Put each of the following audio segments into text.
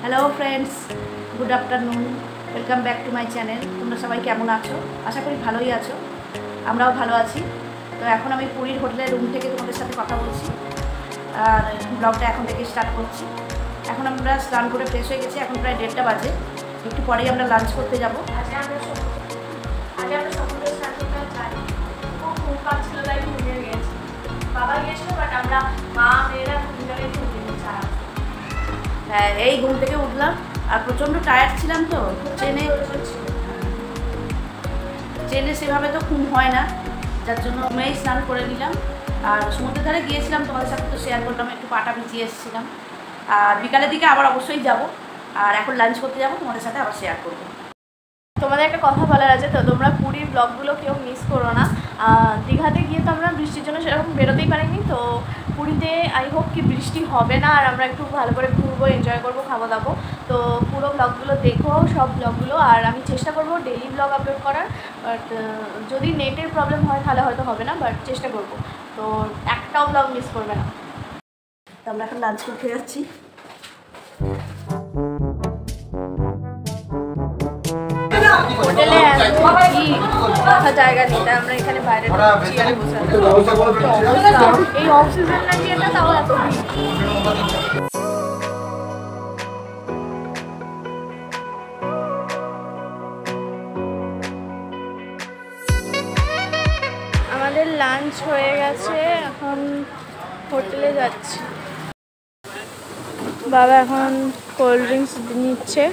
Hello friends, good afternoon, welcome back to my channel. তোমরা সবাই কেমন আছো? আশা করি ভালোই আছো, আমরাও ভালো আছি। তো এখন আমি পুরীর হোটেলের রুম থেকে তোমাদের সাথে কথা বলছি আর ব্লগটা এখন থেকে স্টার্ট করছি। এখন আমরা স্নান করে ফ্রেশ হয়ে গেছি, এখন প্রায় 1:30 বাজে। একটু পরেই আমরা লাঞ্চ করতে যাবো। বাবা গিয়েছিল, বাট আমরা মা মেয়েরা হ্যাঁ, এই ঘুম থেকে উঠলাম আর প্রচণ্ড টায়ার্ড ছিলাম। তো ট্রেনে সেভাবে তো ঘুম হয় না, যার জন্য মেয়েই স্নান করে নিলাম। আর সমুদ্রের ধারে গিয়েছিলাম, তোমাদের সাথে তো শেয়ার করলাম, একটু পাটা ভিজিয়ে এসেছিলাম। আর বিকালের দিকে আবার অবশ্যই যাব, আর এখন লাঞ্চ করতে যাব, তোমাদের সাথে আবার শেয়ার করবো। তোমাদের একটা কথা বলার আছে, তো তোমরা পুরীর ব্লগগুলো কেউ মিস করো না। দীঘাতে গিয়ে তো আমরা বৃষ্টির জন্য সেরকম বেরোতেই পারিনি, তো পুরীতে আই হোপ কি বৃষ্টি হবে না, আর আমরা একটু ভালো করে ঘুরবো, এনজয় করবো, খাবো দাবো। তো পুরো ব্লগগুলো দেখো, সব ব্লগগুলো। আর আমি চেষ্টা করবো ডেইলি ব্লগ আপলোড করার, বাট যদি নেটের প্রবলেম হয় তাহলে হয়তো হবে না, বাট চেষ্টা করবো। তো একটাও ব্লগ মিস করবে না। তো আমরা এখন লাঞ্চ করতে যাচ্ছি। হোটেলে রাখা জায়গা নেই, তাই আমরা এখানে বাইরে চেয়ারে বসে আছি। এই অফ সিজন নাকি এটা, তাও এত আমাদের লাঞ্চ হয়ে গেছে, এখন হোটেলে যাচ্ছি। বাবা এখন কোল্ড ড্রিঙ্কস নিচ্ছে।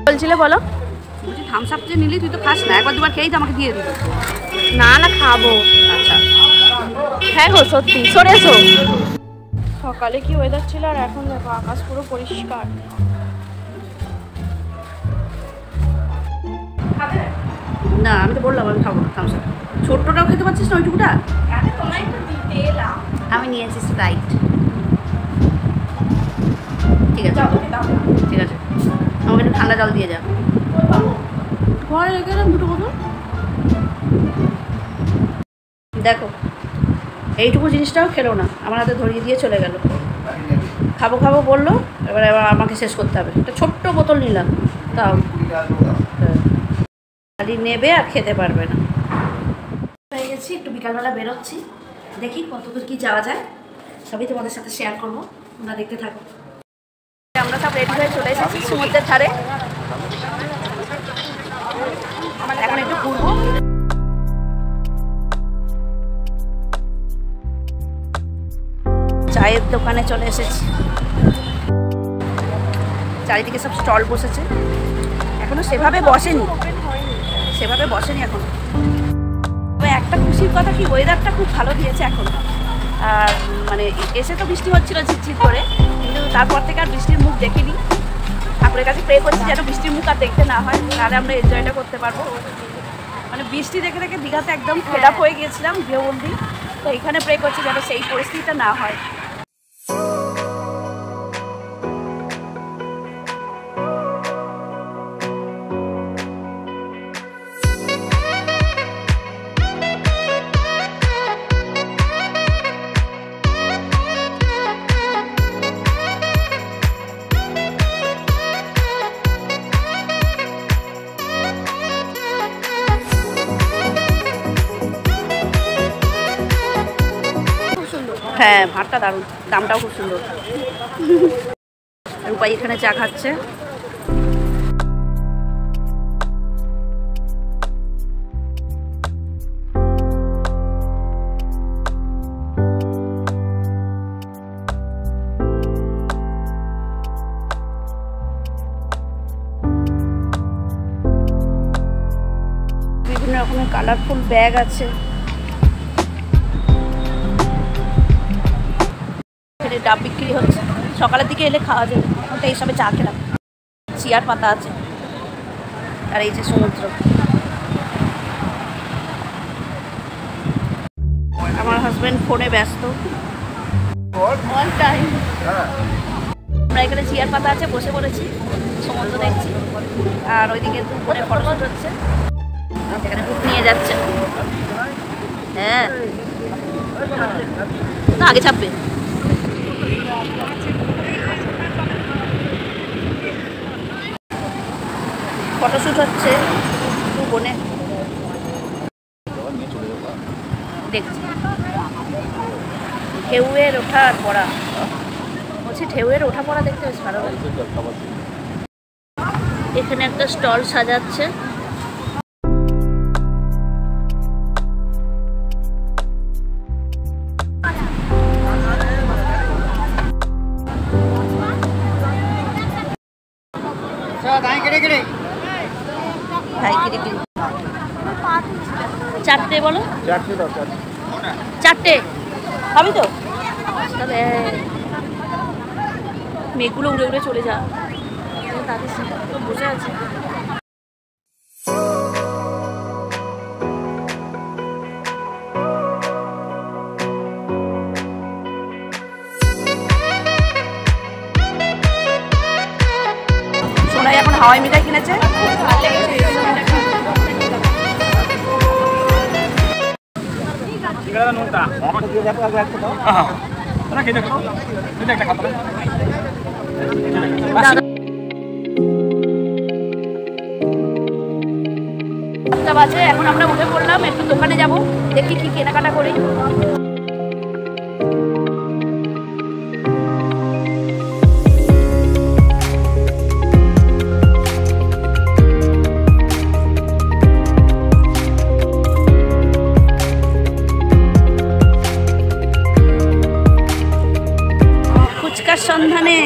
বলছিলে বলো। বলছি থামস আপ যে নিলি তুই তো খাস না, একবার দুবার খেয়েই তো আমাকে দিয়ে দিবি। না না, খাবো। আচ্ছা হ্যাঁ গো, সত্যি। সরে এসো। সকালে কি ওয়েদার ছিল, আর এখন দেখো আকাশ পুরো পরিষ্কার। না, আমি তো বললাম আমি খাবো না থামস আপ। ছোট্টটাও খেতে পারছিস না ওইটুকুটা? তোমায় একটু দিতে এলাম। আমি নিয়েছি স্প্রাইট। ঠিক আছে ঠিক আছে, আমাকে একটু ঠান্ডা জল দিয়ে যা। ঘরে রেখে এলাম দুটো বোতল। দেখো এইটুকু জিনিসটাও খেলো না, আমার হাতে ধরিয়ে দিয়ে চলে গেল। খাবো খাবো বললো, এবার আমাকে শেষ করতে হবে। একটা ছোট্ট বোতল নিলাম, তাও খালি নেবে আর খেতে পারবে না। হয়ে গেছি, একটু বিকালবেলা বেরোচ্ছি, দেখি কতদূর কি যাওয়া যায়, সবই তোমাদের সাথে শেয়ার করবো, তোমরা দেখতে থাকো। আমরা সব রেডি হয়ে চলে এসেছি সমুদ্রের ধারে, এখন একটু ঘুরবো। চায়ের দোকানে চলে এসেছি, চারিদিকে সব স্টল বসেছে, এখনো সেভাবে বসেনি এখনো। তবে একটা খুশির কথা কি, ওয়েদারটা খুব ভালো দিয়েছে এখন। আর মানে এসে তো বৃষ্টি হচ্ছিল ঝিরঝির করে, কিন্তু তারপর থেকে আর বৃষ্টির মুখ দেখিনি। ঠাকুরের কাছে প্রে করছি যেন বৃষ্টির মুখ আর দেখতে না হয়, তাহলে আমরা এনজয়টা করতে পারবো। মানে বৃষ্টি দেখে দেখে দীঘাতে একদম ফেড আপ হয়ে গিয়েছিলাম ঢেউবন্দি, তো এখানে প্রে করছি যেন সেই পরিস্থিতিটা না হয়। হ্যাঁ, ভাতটা দারুণ, দামটাও খুব সুন্দর। রূপাই এখানে চা খাচ্ছে। বিভিন্ন রকমের কালারফুল ব্যাগ আছে। ডাব বিক্রি হচ্ছে, সকালের দিকে এলে খাওয়া যাবে। ওটা এইসবে চা খেলাম, চেয়ার পাতা আছে, আর এই যে সমুদ্র। আমার হাজব্যান্ড ফোনে ব্যস্ত। আমরা এখানে চেয়ার পাতা আছে, বসে পড়েছি, সমুদ্র দেখছি, আর ওইদিকে ফোনে ফটোশুট হচ্ছে। এখানে বুক নিয়ে যাচ্ছে। হ্যাঁ, না আগে চাপবে। ফটোশ্যুট হচ্ছে দু বোনে দেখছি। ঢেউয়ের ওঠা আর পড়া, বলছি ঢেউয়ের ওঠা পড়া দেখতে বেশ ভালো লাগে। এখানে একটা স্টল সাজাচ্ছে। চারটে বলো, চারটে হবে তো? তাহলে মেঘগুলো উড়ে উড়ে চলে যা, তাদের তো বসে আছে। সোনাই এখন হাওয়াই মিঠাই কিনেছে। বাজে এখন আমরা উঠে পড়লাম, একটু দোকানে যাব, দেখি কি কেনাকাটা করি। ফুচকার সন্ধানে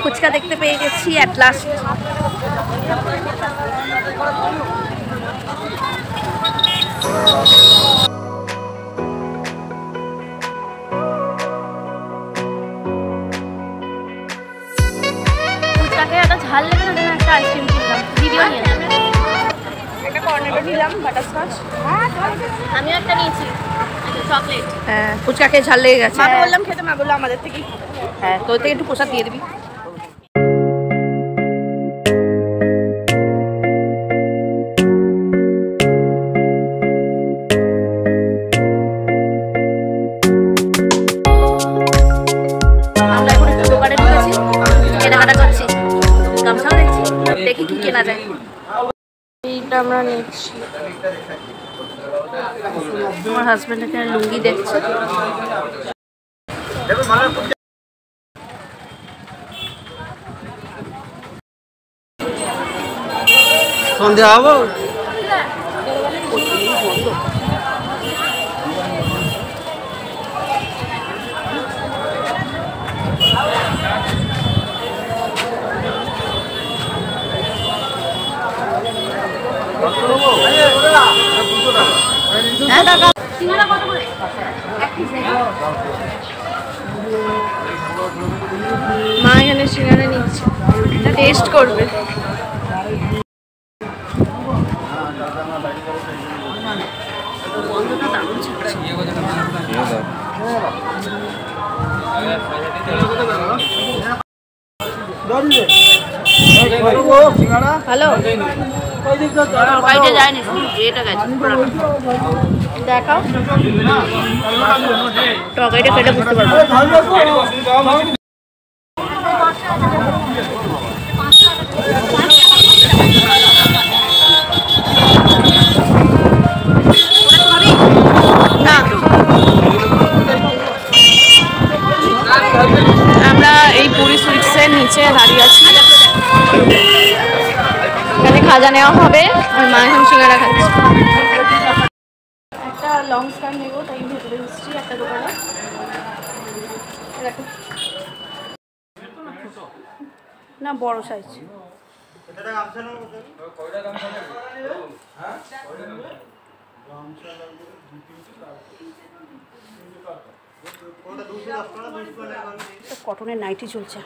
ফুচকা দেখতে পেয়ে গেছি অ্যাট লাস্ট। ফুচকাকে একটা ঝাল লেগে না, একটা আইসক্রিম কিনলাম, ভিডিও নিয়ে একটা কর্নেটো নিলাম বাটারস্কচ। আমিও একটা নিয়েছি চকলেট। হ্যাঁ ফুচকাকে ঝাল লেগে গেছে, মাকে বললাম খেতে, মা বললো আমাদের থেকে। হ্যাঁ তোর থেকে একটু প্রসাদ দিয়ে দিবি। আমরা এখন একটু দোকানে ঢুকেছি, কেনাকাটা করছি, গামছাও দেখছি, দেখি কি কেনা যায়। এইটা আমরা নিচ্ছি। আমার হাজব্যান্ড এখানে লুঙ্গি দেখছে। সন্ধ্যা হবো মা এখানে সিঙ্গারা নিচ্ছে, টেস্ট করবে। গন্ধটা দারুণ ছাড়ছে। হ্যালো, তরকারিটা যায়নি, এটা গেছে। দেখাও তরকারিটা খেলে বুঝতে পারবো। না, আমরা এই পুরী সুইটসের নিচে দাঁড়িয়ে আছি, এখানে খাজা নেওয়া হবে আর মা এখন সিঙ্গারা খাচ্ছে। একটা লং স্কার্ট নেবো, তাই ভেতরে এসেছি একটা দোকানে। না বড় সাইজ। কটনের নাইটি চলছে,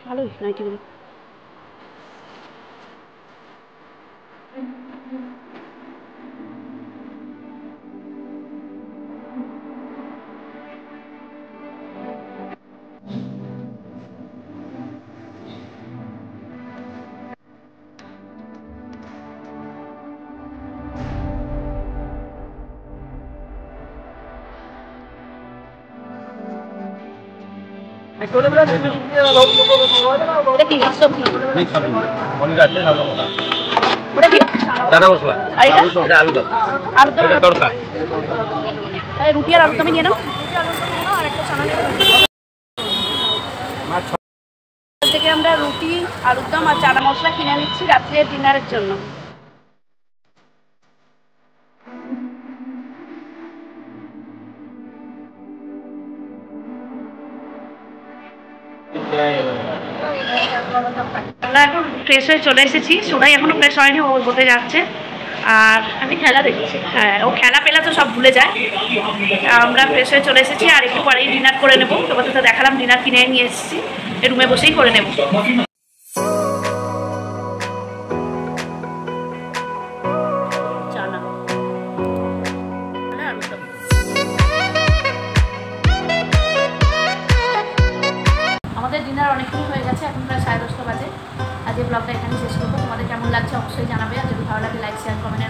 ভালোই নাইটিগুলো। এটা কি সবজি? ওটা কি? চানা মশলা আর এটা? এটা আলু দম আলুর দম এটা তড়কা তাহলে রুটি আর আলুর দমই নিয়ে নাও। থেকে আমরা রুটি আলুর দম আর চানা মশলা কিনে নিচ্ছি রাত্রে ডিনারের জন্য। আমরা এখন ফ্রেশ হয়ে চলে এসেছি, সোনাই এখনো ফ্রেশ হয়নি, ও বলতে যাচ্ছে। আর আমি খেলা দেখছি। হ্যাঁ, ও খেলা পেলে তো সব ভুলে যায়। আমরা ফ্রেশ হয়ে চলে এসেছি, আর একটু পরেই ডিনার করে নেবো। তোমাদের তো দেখালাম ডিনার কিনে নিয়ে এসেছি, রুমে বসেই করে নেবো। চানা আমাদের ডিনার অনেকক্ষণ হয়ে গেছে, এখন প্রায় 10:30 বাজে। আজকে ব্লগটা এখানে শেষ করবো। তোমাদের কেমন লাগছে অবশ্যই জানাবে, আর যদি ভালো লাগে লাইক শেয়ার কমেন্ট